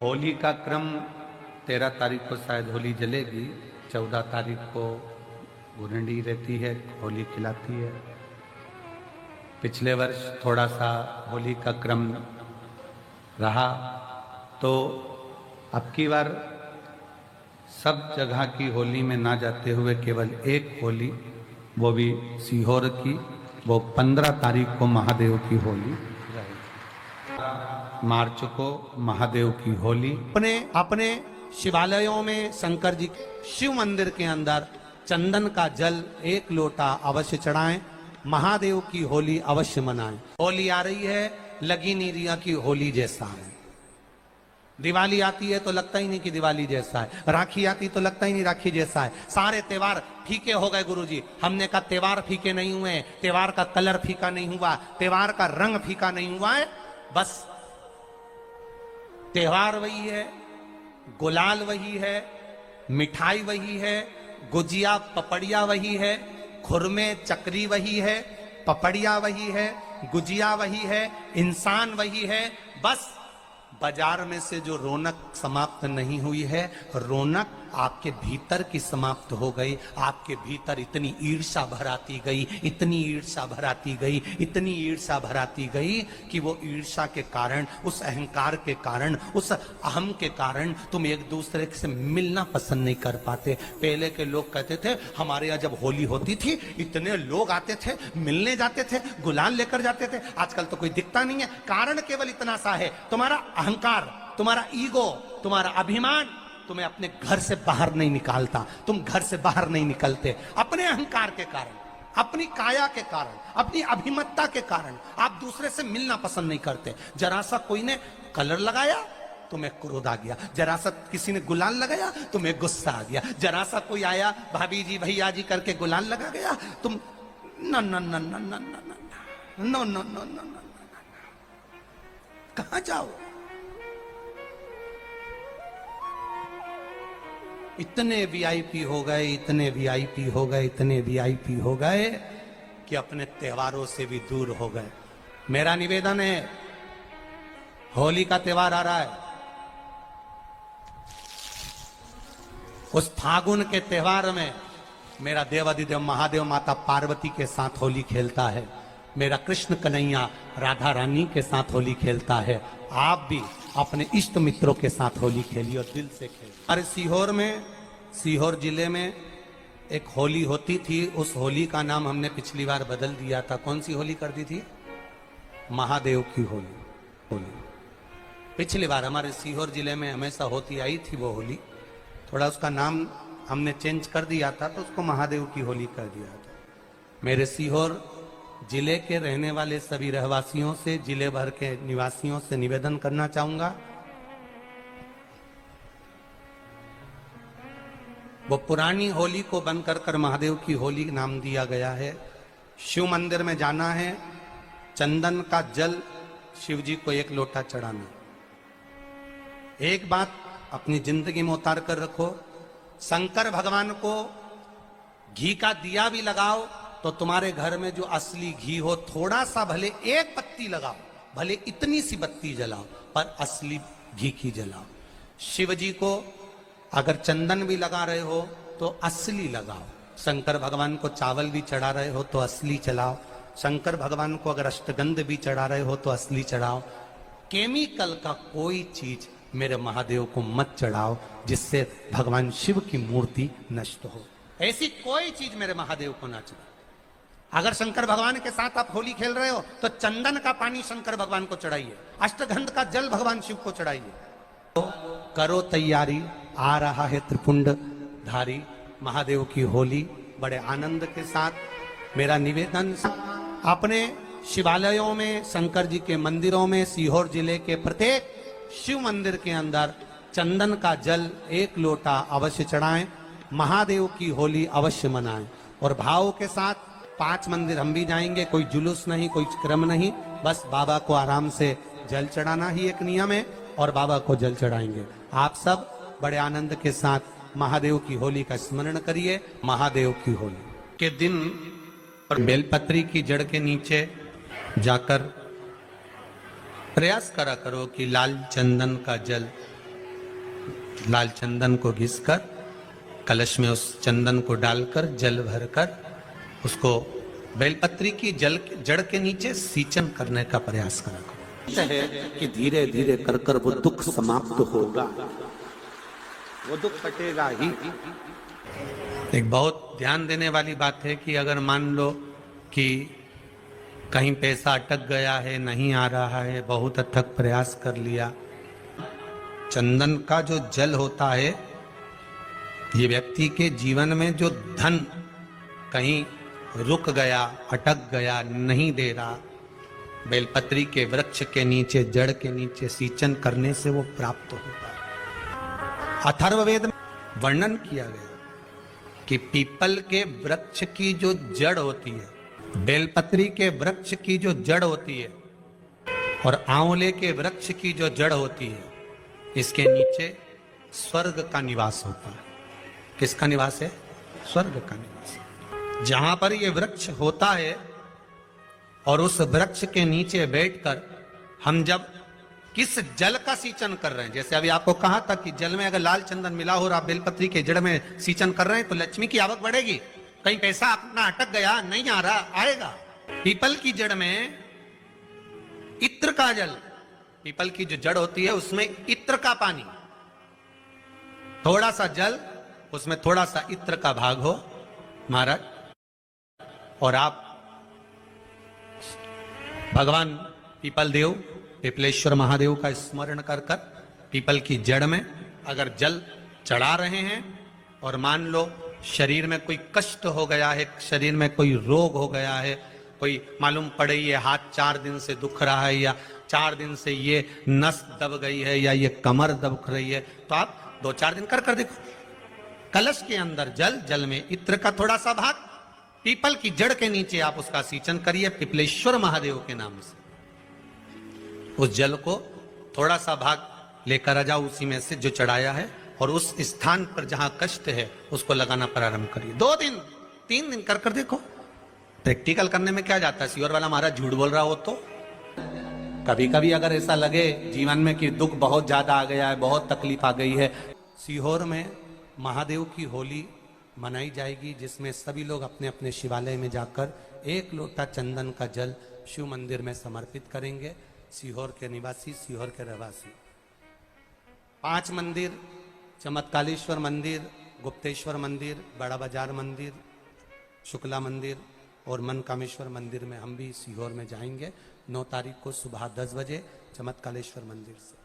होली का क्रम 13 तारीख को शायद होली जलेगी, 14 तारीख को गुरंडी रहती है, होली खिलाती है। पिछले वर्ष थोड़ा सा होली का क्रम रहा, तो अब की बार सब जगह की होली में ना जाते हुए केवल एक होली, वो भी सीहोर की, वो 15 तारीख को महादेव की होली, मार्च को महादेव की होली। अपने अपने शिवालयों में शंकर जी शिव मंदिर के अंदर चंदन का जल 1 लोटा अवश्य चढ़ाएं, महादेव की होली अवश्य मनाएं। होली आ रही है, लगी नहीं रिया की होली जैसा है। दिवाली आती है तो लगता ही नहीं कि दिवाली जैसा है, राखी आती तो लगता ही नहीं राखी जैसा है। सारे त्योहार फीके हो गए गुरुजी। हमने कहा त्योहार फीके नहीं हुए, त्योहार का कलर फीका नहीं हुआ, त्योहार का रंग फीका नहीं हुआ है, बस त्योहार वही है, गुलाल वही है, मिठाई वही है, गुजिया पपड़िया वही है, खुरमे चकरी वही है, पपड़िया वही है, गुजिया वही है, इंसान वही है। बस बाजार में से जो रौनक समाप्त नहीं हुई है, रौनक आपके भीतर की समाप्त हो गई। आपके भीतर इतनी ईर्ष्या भराती गई, इतनी ईर्ष्या भराती गई, इतनी ईर्ष्या भराती गई कि वो ईर्ष्या के कारण, उस अहंकार के कारण, उस अहम के कारण तुम एक दूसरे से मिलना पसंद नहीं कर पाते। पहले के लोग कहते थे हमारे यहाँ जब होली होती थी इतने लोग आते थे, मिलने जाते थे, गुलाल लेकर जाते थे। आजकल तो कोई दिखता नहीं है। कारण केवल इतना सा है, तुम्हारा अहंकार, तुम्हारा ईगो, तुम्हारा अभिमान तुम्हें अपने घर से बाहर नहीं निकालता। तुम घर से बाहर नहीं निकलते अपने अहंकार के कारण, अपनी काया के कारण, अपनी अभिमतता के कारण। आप दूसरे से मिलना पसंद नहीं करते। जरा सा कोई ने कलर लगाया तुम्हें क्रोध आ गया, जरा सा किसी ने गुलाल लगाया तुम्हें गुस्सा आ गया, जरा सा कोई आया भाभी जी भैया जी करके गुलाल लगा गया, तुम न न न न न न न न न कहां जाओ। इतने वीआईपी हो गए, इतने वीआईपी हो गए, इतने वीआईपी हो गए कि अपने त्योहारों से भी दूर हो गए। मेरा निवेदन है, होली का त्योहार आ रहा है, उस फागुन के त्योहार में मेरा देवाधिदेव महादेव माता पार्वती के साथ होली खेलता है, मेरा कृष्ण कन्हैया राधा रानी के साथ होली खेलता है। आप भी अपने इष्ट मित्रों के साथ होली खेलिए और दिल से खेलिए। अरे सीहोर में, सीहोर जिले में एक होली होती थी, उस होली का नाम हमने पिछली बार बदल दिया था। कौन सी होली कर दी थी? महादेव की होली। पिछली बार हमारे सीहोर जिले में हमेशा होती आई थी वो होली, थोड़ा उसका नाम हमने चेंज कर दिया था तो उसको महादेव की होली कर दिया था। मेरे सीहोर जिले के रहने वाले सभी रहवासियों से, जिले भर के निवासियों से निवेदन करना चाहूंगा, वो पुरानी होली को बंद कर महादेव की होली नाम दिया गया है। शिव मंदिर में जाना है, चंदन का जल शिव जी को 1 लोटा चढ़ाना। एक बात अपनी जिंदगी में उतार कर रखो, शंकर भगवान को घी का दिया भी लगाओ तो तुम्हारे घर में जो असली घी हो, थोड़ा सा भले 1 पत्ती लगाओ, भले इतनी सी बत्ती जलाओ, पर असली घी की जलाओ। शिव जी को अगर चंदन भी लगा रहे हो तो असली लगाओ। शंकर भगवान को चावल भी चढ़ा रहे हो तो असली चढ़ाओ। शंकर भगवान को अगर अष्टगंध भी चढ़ा रहे हो तो असली चढ़ाओ। केमिकल का कोई चीज मेरे महादेव को मत चढ़ाओ जिससे भगवान शिव की मूर्ति नष्ट हो। ऐसी कोई चीज मेरे महादेव को ना चढ़ाओ। अगर शंकर भगवान के साथ आप होली खेल रहे हो तो चंदन का पानी शंकर भगवान को चढ़ाइए, अष्टगंध का जल भगवान शिव को चढ़ाइए। तो करो तैयारी, आ रहा है त्रिपुंड धारी महादेव की होली। बड़े आनंद के साथ मेरा निवेदन, अपने शिवालयों में, शंकर जी के मंदिरों में, सीहोर जिले के प्रत्येक शिव मंदिर के अंदर चंदन का जल 1 लोटा अवश्य चढ़ाएं, महादेव की होली अवश्य मनाएं। और भाव के साथ 5 मंदिर हम भी जाएंगे, कोई जुलूस नहीं, कोई क्रम नहीं, बस बाबा को आराम से जल चढ़ाना ही एक नियम है और बाबा को जल चढ़ाएंगे। आप सब बड़े आनंद के साथ महादेव की होली का स्मरण करिए। महादेव की होली के दिन और बेलपत्री की जड़ के नीचे जाकर प्रयास करा करो कि लाल चंदन का जल लाल चंदन को घिसकर कलश में उस चंदन को डालकर जल भरकर उसको बेलपत्री की जड़ के नीचे सींचन करने का प्रयास करा करो। है कि धीरे धीरे कर कर वो दुख समाप्त होगा, वो दुख कटेगा ही। एक बहुत ध्यान देने वाली बात है कि अगर मान लो कि कहीं पैसा अटक गया है, नहीं आ रहा है, बहुत अथक प्रयास कर लिया, चंदन का जो जल होता है ये व्यक्ति के जीवन में जो धन कहीं रुक गया, अटक गया, नहीं दे रहा, बेलपत्री के वृक्ष के नीचे, जड़ के नीचे सींचन करने से वो प्राप्त होता है। अथर्ववेद में वर्णन किया गया कि पीपल के वृक्ष की जो जड़ होती है, बेलपत्री के वृक्ष की जो जड़ होती है और आंवले के वृक्ष की जो जड़ होती है, इसके नीचे स्वर्ग का निवास होता है। किसका निवास है? स्वर्ग का निवास। जहां पर ये वृक्ष होता है और उस वृक्ष के नीचे बैठकर हम जब किस जल का सींचन कर रहे हैं, जैसे अभी आपको कहा था कि जल में अगर लाल चंदन मिला हो और आप बेलपत्री के जड़ में सींचन कर रहे हैं तो लक्ष्मी की आवक बढ़ेगी। कहीं पैसा अपना अटक गया, नहीं आ रहा, आएगा। पीपल की जड़ में इत्र का जल, पीपल की जो जड़ होती है उसमें इत्र का पानी, थोड़ा सा जल, उसमें थोड़ा सा इत्र का भाग हो महाराज, और आप भगवान पीपल देव, पिपलेश्वर महादेव का स्मरण कर कर पीपल की जड़ में अगर जल चढ़ा रहे हैं और मान लो शरीर में कोई कष्ट हो गया है, शरीर में कोई रोग हो गया है, कोई मालूम पड़े ये हाथ 4 दिन से दुख रहा है या 4 दिन से ये नस दब गई है या ये कमर दब रही है, तो आप 2-4 दिन कर कर देखो। कलश के अंदर जल, जल में इत्र का थोड़ा सा भाग, पीपल की जड़ के नीचे आप उसका सींचन करिए पिपलेश्वर महादेव के नाम से। उस जल को थोड़ा सा भाग लेकर आ जाओ उसी में से जो चढ़ाया है, और उस स्थान पर जहां कष्ट है उसको लगाना प्रारंभ करिए। 2 दिन 3 दिन कर कर देखो। प्रैक्टिकल करने में क्या जाता है? सीहोर वाला महाराज झूठ बोल रहा हो तो कभी कभी अगर ऐसा लगे जीवन में कि दुख बहुत ज्यादा आ गया है, बहुत तकलीफ आ गई है, सीहोर में महादेव की होली मनाई जाएगी, जिसमें सभी लोग अपने अपने शिवालय में जाकर 1 लोटा चंदन का जल शिव मंदिर में समर्पित करेंगे। सीहोर के निवासी, सीहोर के रहवासी 5 मंदिर, चमत्कालेश्वर मंदिर, गुप्तेश्वर मंदिर, बड़ा बाजार मंदिर, शुक्ला मंदिर और मनकामेश्वर मंदिर में हम भी सीहोर में जाएंगे 9 तारीख को सुबह 10 बजे चमत्कालेश्वर मंदिर से।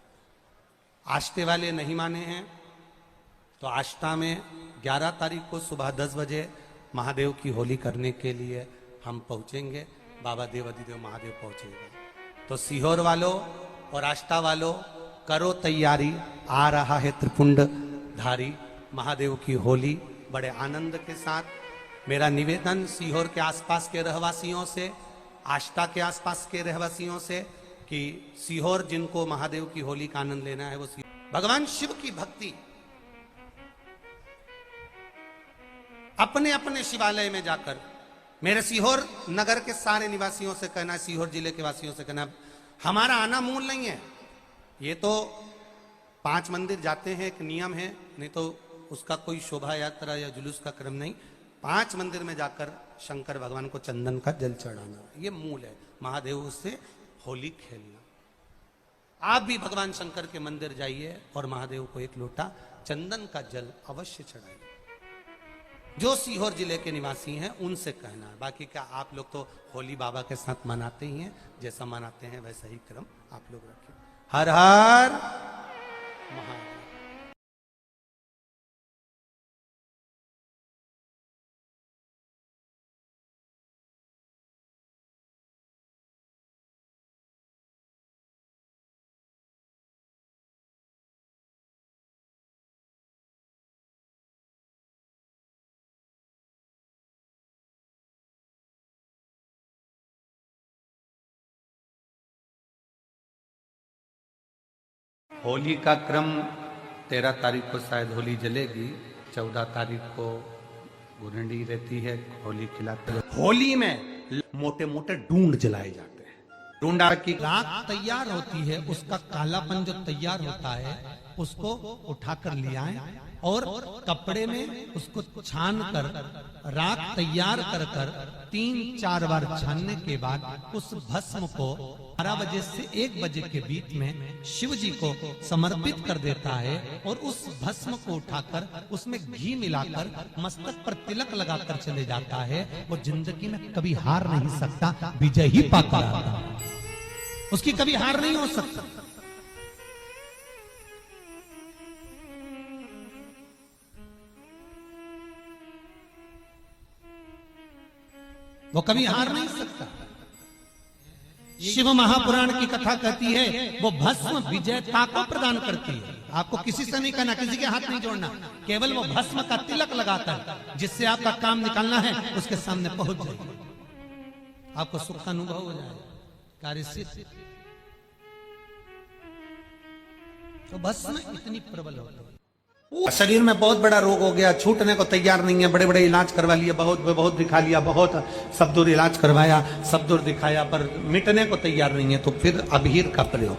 आष्टे वाले नहीं माने हैं तो आष्टा में 11 तारीख को सुबह 10 बजे महादेव की होली करने के लिए हम पहुंचेंगे। बाबा देव अधिदेव महादेव पहुंचेगा। तो सीहोर वालों और आष्टा वालों करो तैयारी, आ रहा है त्रिपुंड धारी महादेव की होली बड़े आनंद के साथ। मेरा निवेदन सीहोर के आसपास के रहवासियों से, आष्टा के आसपास के रहवासियों से कि सीहोर जिनको महादेव की होली का आनंद लेना है वो भगवान शिव की भक्ति अपने अपने शिवालय में जाकर, मेरे सीहोर नगर के सारे निवासियों से कहना, सीहोर जिले के वासियों से कहना, हमारा आना मूल नहीं है। ये तो 5 मंदिर जाते हैं, एक नियम है, नहीं तो उसका कोई शोभा यात्रा या जुलूस का क्रम नहीं। 5 मंदिर में जाकर शंकर भगवान को चंदन का जल चढ़ाना, ये मूल है। महादेव से होली खेलना। आप भी भगवान शंकर के मंदिर जाइए और महादेव को 1 लोटा चंदन का जल अवश्य चढ़ाइए। जो सीहोर जिले के निवासी हैं उनसे कहना है। बाकी क्या आप लोग तो होली बाबा के साथ मनाते ही हैं, जैसा मनाते हैं वैसा ही क्रम आप लोग रखें। हर हर महादेव। होली का क्रम 13 तारीख को शायद होली जलेगी, 14 तारीख को गुरंडी रहती है, होली खिलाते हैं। होली में मोटे मोटे ढूंढ जलाए जाते हैं। ढूंढा की राख तैयार होती है, उसका कालापन जो तैयार होता है उसको उठाकर ले आए और कपड़े में उसको छान कर राख तैयार कर कर 3-4 बार छानने के बाद उस भस्म को 12 बजे से 1 बजे के बीच में शिव जी को समर्पित कर देता है और उस भस्म को उठाकर उसमें घी मिलाकर मस्तक पर तिलक लगाकर चले जाता है। वो जिंदगी में कभी हार नहीं सकता, विजय ही पाकर आता, उसकी कभी हार नहीं हो सकता। वो कभी हार नहीं सकता। शिव महापुराण की कथा कहती है वो भस्म विजयता को प्रदान करती है। आपको किसी से नहीं करना, किसी के हाथ नहीं जोड़ना, केवल वो भस्म का तिलक लगाकर जिससे आपका काम निकालना है उसके सामने पहुंच जाए, आपको सुख का अनुभव हो जाए, कार्य सिद्ध। तो भस्म इतनी प्रबल होती है। शरीर में बहुत बड़ा रोग हो गया, छूटने को तैयार नहीं है, बड़े बड़े इलाज करवा लिया, बहुत दिखा लिया, बहुत सब दूर इलाज करवाया, सब दूर दिखाया, पर मिटने को तैयार नहीं है। तो फिर अबीर का प्रयोग,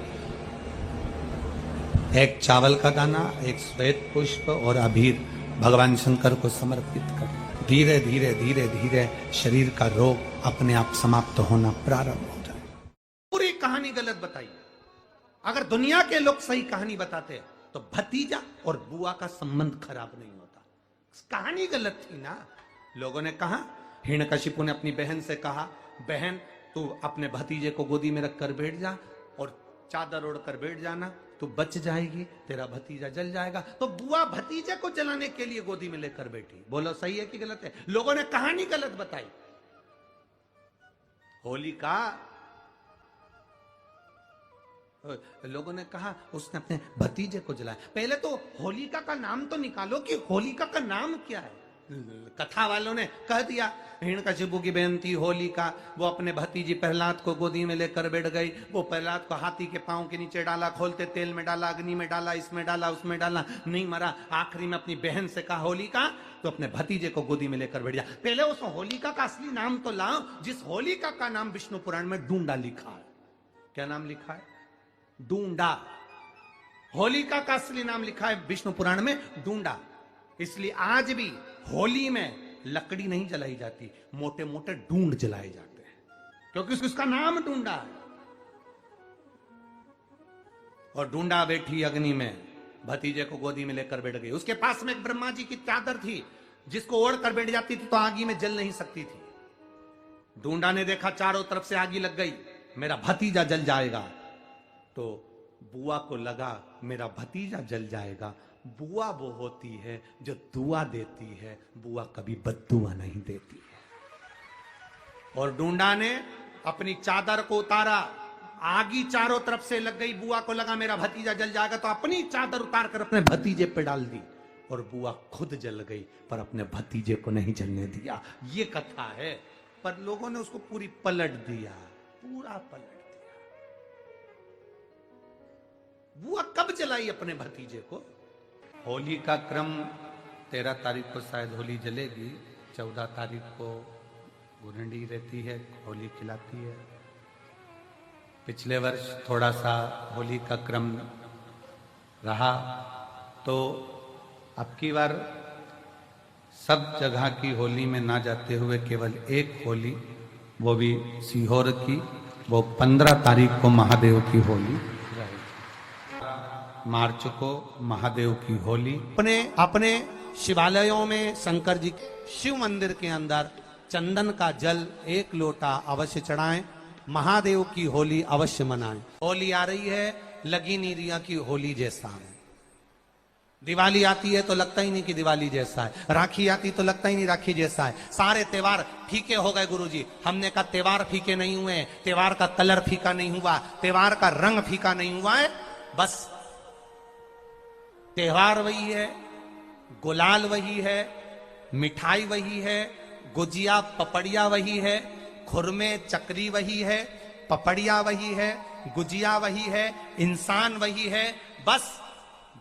एक चावल का दाना, एक श्वेत पुष्प और अबीर भगवान शंकर को समर्पित कर धीरे धीरे धीरे धीरे शरीर का रोग अपने आप समाप्त होना प्रारंभ हो जाए। पूरी कहानी गलत बताई। अगर दुनिया के लोग सही कहानी बताते तो भतीजा और बुआ का संबंध खराब नहीं होता। कहानी गलत थी ना। लोगों ने कहा, हिरण्यकशिपु ने अपनी बहन से कहा, बहन तू अपने भतीजे को गोदी में रखकर बैठ जा और चादर ओढ़कर बैठ जाना, तू बच जाएगी, तेरा भतीजा जल जाएगा। तो बुआ भतीजे को जलाने के लिए गोदी में लेकर बैठी। बोलो सही है कि गलत है? लोगों ने कहानी गलत बताई। होलिका, लोगों ने कहा उसने अपने भतीजे को जलाया। पहले तो होलिका का नाम तो निकालो कि होलिका का नाम क्या है। कथा वालों ने कह दिया हिरण्यकशिपु की बहन थी होलिका, वो अपने भतीजी प्रहलाद को गोदी में लेकर बैठ गई। वो प्रहलाद को हाथी के पांव के नीचे डाला, खोलते तेल में डाला, अग्नि में डाला, इसमें डाला, उसमें डाला, नहीं मरा। आखिरी में अपनी बहन से कहा होलिका, तो अपने भतीजे को गोदी में लेकर बैठ जा। पहले उस होलिका का असली नाम तो लाओ, जिस होलिका का नाम विष्णु पुराण में डूंडा लिखा है। क्या नाम लिखा है? डूंडा। होलिका का असली नाम लिखा है विष्णु पुराण में डूंडा। इसलिए आज भी होली में लकड़ी नहीं जलाई जाती, मोटे मोटे डूंड जलाए जाते हैं, क्योंकि उसका नाम डूंडा है। और डूंडा बैठी अग्नि में, भतीजे को गोदी में लेकर बैठ गई। उसके पास में एक ब्रह्मा जी की चादर थी, जिसको ओढ़ कर बैठ जाती थी तो आगी में जल नहीं सकती थी। डूंडा ने देखा चारों तरफ से आगी लग गई, मेरा भतीजा जल जाएगा। तो बुआ को लगा मेरा भतीजा जल जाएगा। बुआ वो होती है जो दुआ देती है, बुआ कभी बद्दुआ नहीं देती है। और डूंडा ने अपनी चादर को उतारा, आगी चारों तरफ से लग गई। बुआ को लगा मेरा भतीजा जल जाएगा, तो अपनी चादर उतार कर अपने भतीजे पे डाल दी और बुआ खुद जल गई, पर अपने भतीजे को नहीं जलने दिया। ये कथा है, पर लोगों ने उसको पूरी पलट दिया, पूरा पलट दिया। बुआ कब जलाई अपने भतीजे को? होली का क्रम 13 तारीख को शायद होली जलेगी, 14 तारीख को गुरंडी रहती है, होली खिलाती है। पिछले वर्ष थोड़ा सा होली का क्रम रहा, तो अब की बार सब जगह की होली में ना जाते हुए केवल एक होली, वो भी सीहोर की, वो 15 तारीख को महादेव की होली, मार्च को महादेव की होली। अपने शिवालयों में शंकर जी शिव मंदिर के अंदर चंदन का जल 1 लोटा अवश्य चढ़ाएं। महादेव की होली अवश्य मनाएं। होली आ रही है, लगी नहीं रिया की होली जैसा है। दिवाली आती है तो लगता ही नहीं कि दिवाली जैसा है। राखी आती तो लगता ही नहीं राखी जैसा है। सारे त्योहार फीके हो गए गुरुजी। हमने कहा त्योहार फीके नहीं हुए, त्योहार का कलर फीका नहीं हुआ, त्योहार का रंग फीका नहीं हुआ है। बस त्योहार वही है, गुलाल वही है, मिठाई वही है, गुजिया पपड़िया वही है, खुरमे चकरी वही है, पपड़िया वही है, गुजिया वही है, इंसान वही है। बस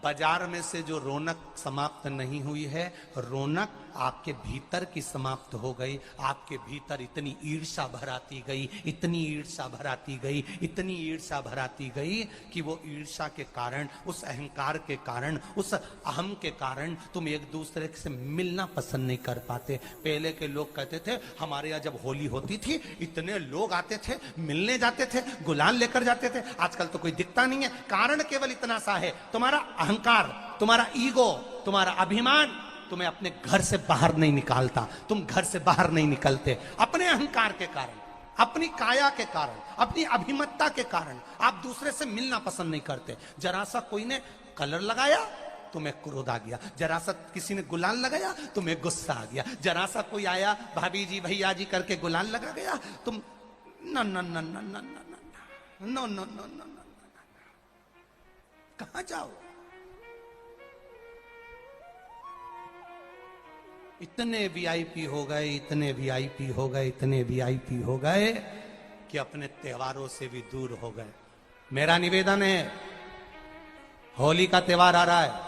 बाजार में से जो रौनक समाप्त नहीं हुई है, रौनक आपके भीतर की समाप्त हो गई। आपके भीतर इतनी ईर्ष्या भराती गई, इतनी ईर्ष्या भराती गई, इतनी ईर्ष्या भराती गई कि वो ईर्ष्या के कारण, उस अहंकार के कारण, उस अहम के कारण तुम एक दूसरे से मिलना पसंद नहीं कर पाते। पहले के लोग कहते थे हमारे यहाँ जब होली होती थी इतने लोग आते थे, मिलने जाते थे, गुलाल लेकर जाते थे। आजकल तो कोई दिखता नहीं है। कारण केवल इतना सा है, तुम्हारा अहंकार, तुम्हारा ईगो, तुम्हारा अभिमान तुम्हें अपने घर से बाहर नहीं निकालता। तुम घर से बाहर नहीं निकलते अपने अहंकार के कारण, अपनी काया के कारण, अपनी अभिमतता के कारण। आप दूसरे से मिलना पसंद नहीं करते। जरा सा कोई ने कलर लगाया तुम्हें क्रोध आ गया, जरा सा किसी ने गुलाल लगाया तुम्हें गुस्सा आ गया, जरा सा कोई आया भाभी जी भैया जी करके गुलाल लगा गया, तुम न न न न न न नो नो नो नो, कहां जाओ? इतने वीआईपी हो गए, इतने वीआईपी हो गए, इतने वीआईपी हो गए कि अपने त्योहारों से भी दूर हो गए। मेरा निवेदन है, होली का त्योहार आ रहा है,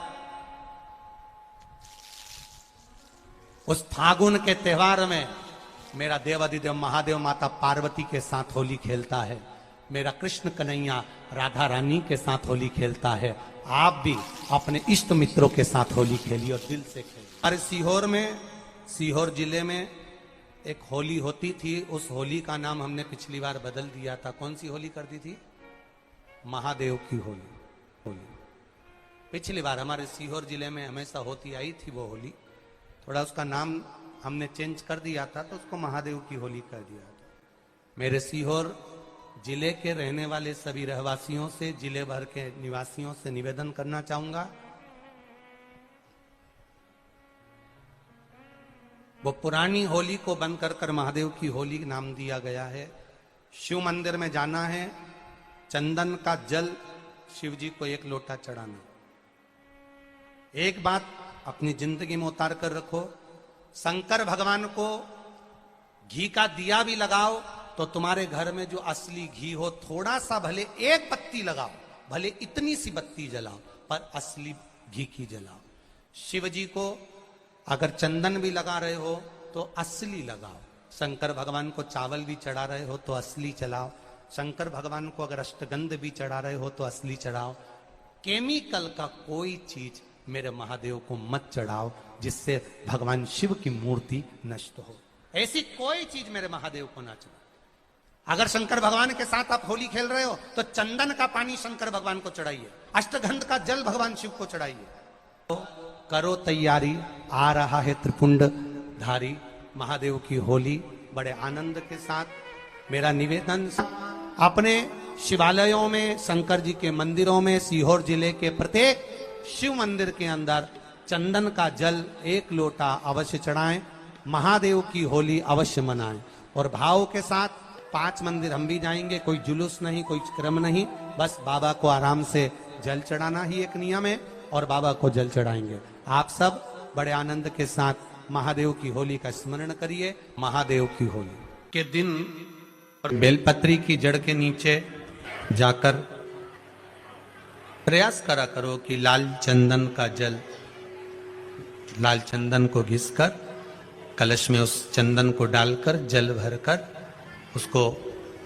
उस फागुन के त्योहार में मेरा देवाधिदेव महादेव माता पार्वती के साथ होली खेलता है, मेरा कृष्ण कन्हैया राधा रानी के साथ होली खेलता है। आप भी अपने इष्ट मित्रों के साथ होली खेलिए और दिल से खेलिए। अरे सीहोर में, सीहोर जिले में एक होली होती थी। उस होली का नाम हमने पिछली बार बदल दिया था। कौन सी होली कर दी थी? महादेव की होली। पिछली बार हमारे सीहोर जिले में हमेशा होती आई थी वो होली, थोड़ा उसका नाम हमने चेंज कर दिया था तो उसको महादेव की होली कर दिया था। मेरे सीहोर जिले के रहने वाले सभी रहवासियों से, जिले भर के निवासियों से निवेदन करना चाहूंगा, वो पुरानी होली को बंद कर महादेव की होली नाम दिया गया है। शिव मंदिर में जाना है, चंदन का जल शिव जी को 1 लोटा चढ़ाना। एक बात अपनी जिंदगी में उतार कर रखो, शंकर भगवान को घी का दिया भी लगाओ तो तुम्हारे घर में जो असली घी हो, थोड़ा सा भले 1 पत्ती लगाओ, भले इतनी सी बत्ती जलाओ, पर असली घी की जलाओ। शिव जी को अगर चंदन भी लगा रहे हो तो असली लगाओ। शंकर भगवान को चावल भी चढ़ा रहे हो तो असली चढ़ाओ। शंकर भगवान को अगर अष्टगंध भी चढ़ा रहे हो तो असली चढ़ाओ। केमिकल का कोई चीज मेरे महादेव को मत चढ़ाओ जिससे भगवान शिव की मूर्ति नष्ट हो। ऐसी कोई चीज मेरे महादेव को ना चढ़ाओ। अगर शंकर भगवान के साथ आप होली खेल रहे हो तो चंदन का पानी शंकर भगवान को चढ़ाइए, अष्टगंध का जल भगवान शिव को चढ़ाइए। तो करो तैयारी, आ रहा है त्रिपुंड धारी महादेव की होली। बड़े आनंद के साथ मेरा निवेदन, अपने शिवालयों में, शंकर जी के मंदिरों में, सीहोर जिले के प्रत्येक शिव मंदिर के अंदर चंदन का जल 1 लोटा अवश्य चढ़ाएं, महादेव की होली अवश्य मनाएं। और भाव के साथ 5 मंदिर हम भी जाएंगे, कोई जुलूस नहीं, कोई क्रम नहीं, बस बाबा को आराम से जल चढ़ाना ही एक नियम है और बाबा को जल चढ़ाएंगे। आप सब बड़े आनंद के साथ महादेव की होली का स्मरण करिए। महादेव की होली के दिन बेलपत्री की जड़ के नीचे जाकर प्रयास करा करो कि लाल चंदन का जल, लाल चंदन को घिसकर कलश में उस चंदन को डालकर जल भरकर उसको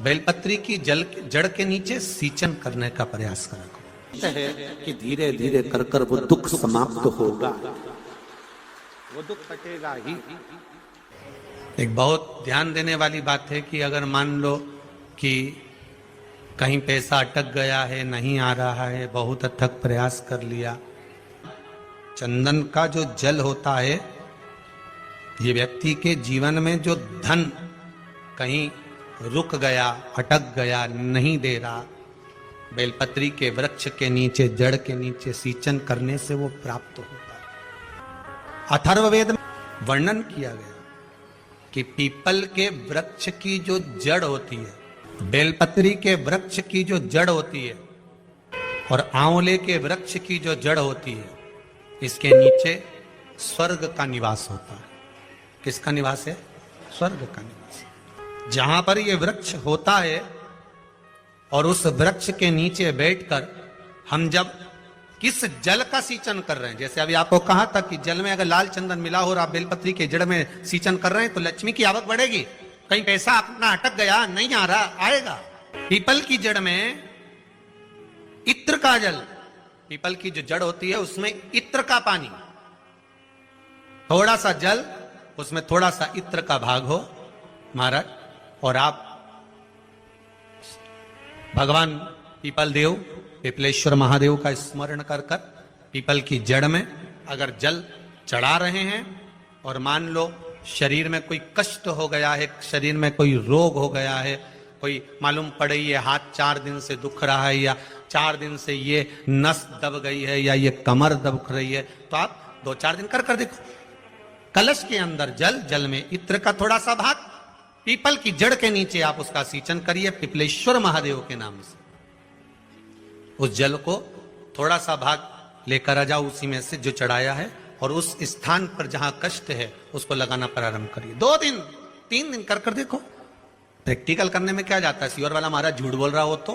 बेलपत्री की जड़ के नीचे सींचन करने का प्रयास करा करो। है कि धीरे धीरे कर कर वो दुख समाप्त होगा, वो दुख कटेगा ही। एक बहुत ध्यान देने वाली बात है कि अगर मान लो कि कहीं पैसा अटक गया है, नहीं आ रहा है, बहुत अथक प्रयास कर लिया, चंदन का जो जल होता है ये व्यक्ति के जीवन में जो धन कहीं रुक गया, अटक गया, नहीं दे रहा, बेलपत्री के वृक्ष के नीचे, जड़ के नीचे सींचन करने से वो प्राप्त होता है। अथर्ववेद में वर्णन किया गया कि पीपल के वृक्ष की जो जड़ होती है, बेलपत्री के वृक्ष की जो जड़ होती है और आंवले के वृक्ष की जो जड़ होती है, इसके नीचे स्वर्ग का निवास होता है। किसका निवास है? स्वर्ग का निवास। जहां पर ये वृक्ष होता है और उस वृक्ष के नीचे बैठकर हम जब किस जल का सींचन कर रहे हैं। जैसे अभी आपको कहा था कि जल में अगर लाल चंदन मिला हो और आप बेलपत्री के जड़ में सींचन कर रहे हैं तो लक्ष्मी की आवक बढ़ेगी। कहीं पैसा अपना अटक गया, नहीं आ रहा, आएगा। पीपल की जड़ में इत्र का जल, पीपल की जो जड़ होती है उसमें इत्र का पानी, थोड़ा सा जल, उसमें थोड़ा सा इत्र का भाग हो महाराज, और आप भगवान पीपल देव, पिपलेश्वर महादेव का स्मरण कर कर पीपल की जड़ में अगर जल चढ़ा रहे हैं, और मान लो शरीर में कोई कष्ट हो गया है, शरीर में कोई रोग हो गया है, कोई मालूम पड़े ये हाथ 4 दिन से दुख रहा है, या 4 दिन से ये नस दब गई है, या ये कमर दब रही है, तो आप 2-4 दिन कर कर देखो। कलश के अंदर जल, जल में इत्र का थोड़ा सा भाग, पीपल की जड़ के नीचे आप उसका सींचन करिए पिपलेश्वर महादेव के नाम से। उस जल को थोड़ा सा भाग लेकर आ जाओ उसी में से जो चढ़ाया है, और उस स्थान पर जहां कष्ट है उसको लगाना प्रारंभ करिए। 2 दिन 3 दिन कर कर देखो। प्रैक्टिकल करने में क्या जाता है, सियोर वाला महाराज झूठ बोल रहा हो तो।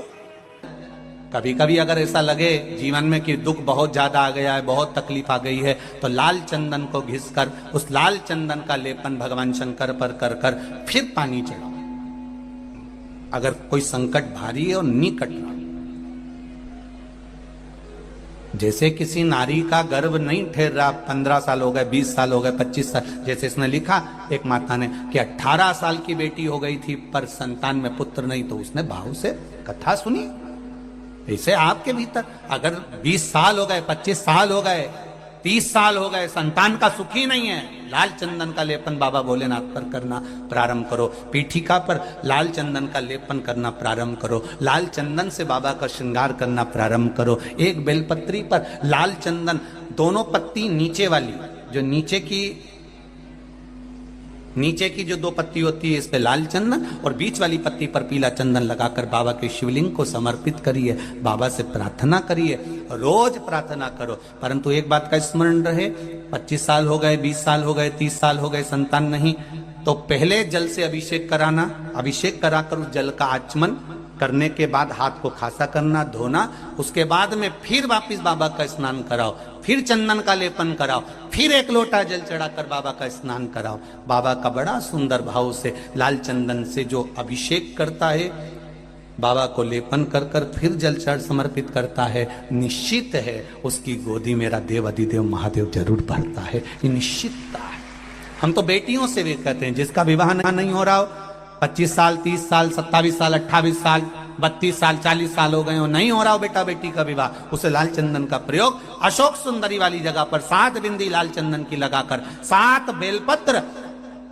कभी कभी अगर ऐसा लगे जीवन में कि दुख बहुत ज्यादा आ गया है, बहुत तकलीफ आ गई है, तो लाल चंदन को घिसकर उस लाल चंदन का लेपन भगवान शंकर पर कर कर फिर पानी चढ़ाओ। अगर कोई संकट भारी है और निकट रहा, जैसे किसी नारी का गर्भ नहीं ठहर रहा, 15 साल हो गए, 20 साल हो गए, 25 साल, जैसे इसने लिखा एक माता ने कि 18 साल की बेटी हो गई थी पर संतान में पुत्र नहीं, तो उसने भाव से कथा सुनी। ऐसे आपके भीतर अगर 20 साल हो गए, 25 साल हो गए, 30 साल हो गए, संतान का सुख ही नहीं है, लाल चंदन का लेपन बाबा भोलेनाथ पर करना प्रारंभ करो। पीठिका पर लाल चंदन का लेपन करना प्रारंभ करो। लाल चंदन से बाबा का श्रृंगार करना प्रारंभ करो। एक बेलपत्री पर लाल चंदन, दोनों पत्ती नीचे वाली, जो नीचे की जो 2 पत्ती होती है इस पे लाल चंदन, और बीच वाली पत्ती पर पीला चंदन लगाकर बाबा के शिवलिंग को समर्पित करिए। बाबा से प्रार्थना करिए, रोज प्रार्थना करो। परंतु एक बात का स्मरण रहे, 25 साल हो गए, 20 साल हो गए, 30 साल हो गए, संतान नहीं, तो पहले जल से अभिषेक कराना, अभिषेक कराकर उस जल का आचमन करने के बाद हाथ को खासा करना, धोना, उसके बाद में फिर वापिस बाबा का स्नान कराओ, फिर चंदन का लेपन कराओ, फिर 1 लोटा जल चढ़ाकर बाबा का स्नान कराओ। बाबा का बड़ा सुंदर भाव से लाल चंदन से जो अभिषेक करता है, बाबा को लेपन कर कर फिर जल चढ़ समर्पित करता है, निश्चित है उसकी गोदी मेरा देव अधिदेव महादेव जरूर भरता है। ये निश्चितता है। हम तो बेटियों से भी कहते हैं, जिसका विवाह नहीं हो रहा हो, 25 साल, 30 साल, 27 साल, 28 साल, 32 साल, 40 साल हो गए हो, नहीं हो रहा हो बेटा बेटी का विवाह, उसे लाल चंदन का प्रयोग अशोक सुंदरी वाली जगह पर 7 बिंदी लाल चंदन की लगाकर 7 बेलपत्र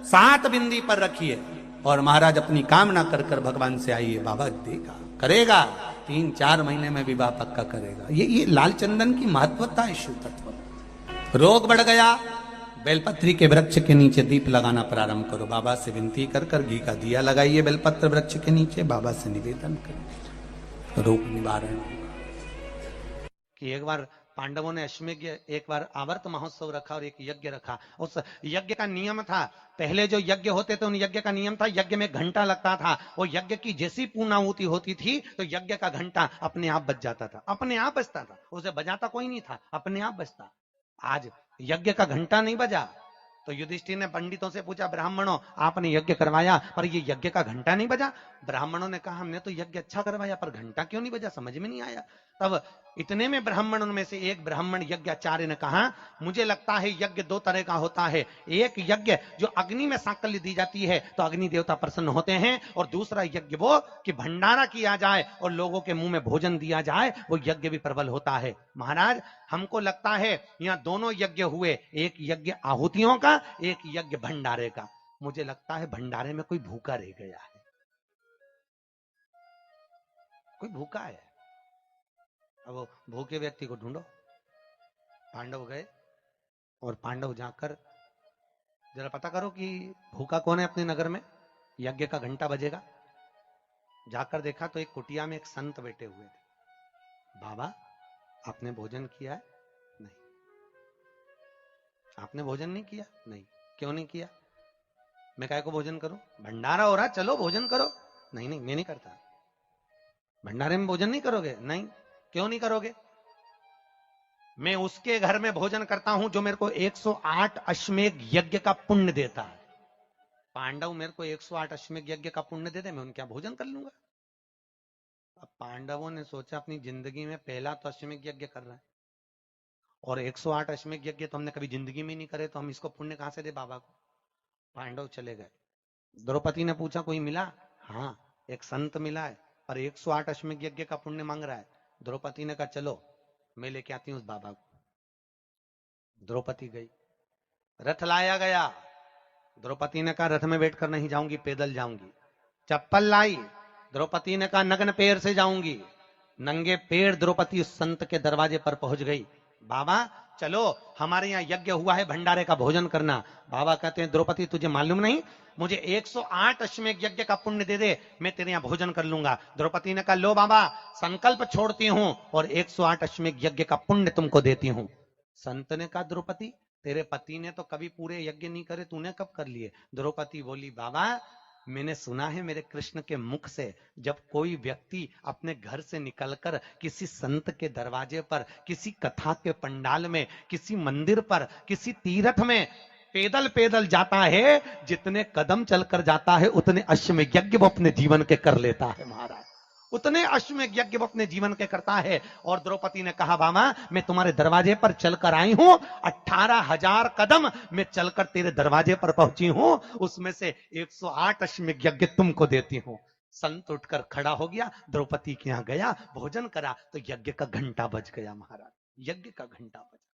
7 बिंदी पर रखिए, और महाराज अपनी कामना कर कर भगवान से आइए, बाबा देगा, करेगा, 3-4 महीने में विवाह पक्का करेगा। ये लाल चंदन की महत्वता है शिव तत्व। रोग बढ़ गया, बेलपत्री के वृक्ष के नीचे दीप लगाना प्रारंभ करो। बाबा से विनती कर कर घी का दिया लगाइए बेलपत्र वृक्ष के नीचे, बाबा से निवेदन करिए, रोग निवारण। कि एक बार पांडवों ने अश्वमेध, एक बार आवर्त महोत्सव रखा और एक यज्ञ रखा। उस यज्ञ का नियम था, पहले जो यज्ञ होते थे उन यज्ञ का नियम था, यज्ञ में घंटा लगता था, वो यज्ञ की जैसी पूर्णाहुति होती थी तो यज्ञ का घंटा अपने आप बज जाता था, अपने आप बजता था, उसे बजाता कोई नहीं था, अपने आप बजता। आज यज्ञ का घंटा नहीं बजा, तो युधिष्ठिर ने पंडितों से पूछा, ब्राह्मणों आपने यज्ञ करवाया पर ये यज्ञ का घंटा नहीं बजा। ब्राह्मणों ने कहा हमने तो यज्ञ अच्छा करवाया पर घंटा क्यों नहीं बजा, समझ में नहीं आया। तब इतने में ब्राह्मणों में से एक ब्राह्मण यज्ञाचार्य ने कहा, मुझे लगता है यज्ञ 2 तरह का होता है, एक यज्ञ जो अग्नि में सांकल्य दी जाती है तो अग्नि देवता प्रसन्न होते हैं, और दूसरा यज्ञ वो कि भंडारा किया जाए और लोगों के मुंह में भोजन दिया जाए, वो यज्ञ भी प्रबल होता है। महाराज हमको लगता है यहाँ दोनों यज्ञ हुए, एक यज्ञ आहुतियों का, एक यज्ञ भंडारे का। मुझे लगता है भंडारे में कोई भूखा रह गया है, कोई भूखा है। अब वो भूखे व्यक्ति को ढूंढो। पांडव गए और पांडव जाकर जरा पता करो कि भूखा कौन है अपने नगर में, यज्ञ का घंटा बजेगा। जाकर देखा तो एक कुटिया में एक संत बैठे हुए थे। बाबा आपने भोजन किया है? नहीं। आपने भोजन नहीं किया? नहीं। क्यों नहीं किया? मैं काय को भोजन करूं, भंडारा हो रहा, चलो भोजन करो। नहीं नहीं मैं नहीं करता। भंडारे में भोजन नहीं करोगे? नहीं। क्यों नहीं करोगे? मैं उसके घर में भोजन करता हूं जो मेरे को 108 अश्वमेध यज्ञ का पुण्य देता है। पांडव मेरे को 108 अश्वमेध यज्ञ का पुण्य दे दे, मैं उनके यहाँ भोजन कर लूंगा। अब पांडवों ने सोचा अपनी जिंदगी में पहला तो अश्वमेध यज्ञ कर रहा है, और 108 अश्वमेध यज्ञ तो हमने कभी जिंदगी में नहीं करे, तो हम इसको पुण्य कहां से दे बाबा को। पांडव चले गए। द्रौपदी ने पूछा कोई मिला? हाँ, एक संत मिला है, पर 108 अश्वमेध यज्ञ का पुण्य मांग रहा है। द्रौपदी ने कहा चलो मैं लेके आती हूँ उस बाबा को। द्रौपदी गई, रथ लाया गया। द्रौपदी ने कहा रथ में बैठकर नहीं जाऊंगी, पैदल जाऊंगी। चप्पल लाई, द्रौपदी ने कहा नग्न पैर से जाऊंगी। नंगे पैर द्रौपदी उस संत के दरवाजे पर पहुंच गई। बाबा चलो, हमारे यहाँ यज्ञ हुआ है, भंडारे का भोजन करना। बाबा कहते हैं द्रौपदी तुझे मालूम नहीं, मुझे 108 अश्वमेध यज्ञ का पुण्य दे दे, मैं तेरे यहाँ भोजन कर लूंगा। द्रौपदी ने कहा लो बाबा, संकल्प छोड़ती हूं और 108 अश्वमेध यज्ञ का पुण्य तुमको देती हूं। संत ने कहा द्रौपदी तेरे पति ने तो कभी पूरे यज्ञ नहीं करे, तूने कब कर लिए? द्रौपदी बोली बाबा मैंने सुना है मेरे कृष्ण के मुख से, जब कोई व्यक्ति अपने घर से निकलकर किसी संत के दरवाजे पर, किसी कथा के पंडाल में, किसी मंदिर पर, किसी तीर्थ में पैदल पैदल जाता है, जितने कदम चलकर जाता है उतने अश्वमेध यज्ञ वो अपने जीवन के कर लेता है महाराज, उतने अश्वमेध यज्ञ वो अपने जीवन के करता है। और द्रौपदी ने कहा बाबा मैं तुम्हारे दरवाजे पर चलकर आई हूं, 18,000 कदम मैं चलकर तेरे दरवाजे पर पहुंची हूं, उसमें से 108 अश्वमेध यज्ञ तुमको देती हूं। संत उठकर खड़ा हो गया, द्रौपदी के यहां गया, भोजन करा, तो यज्ञ का घंटा बज गया महाराज, यज्ञ का घंटा बजा।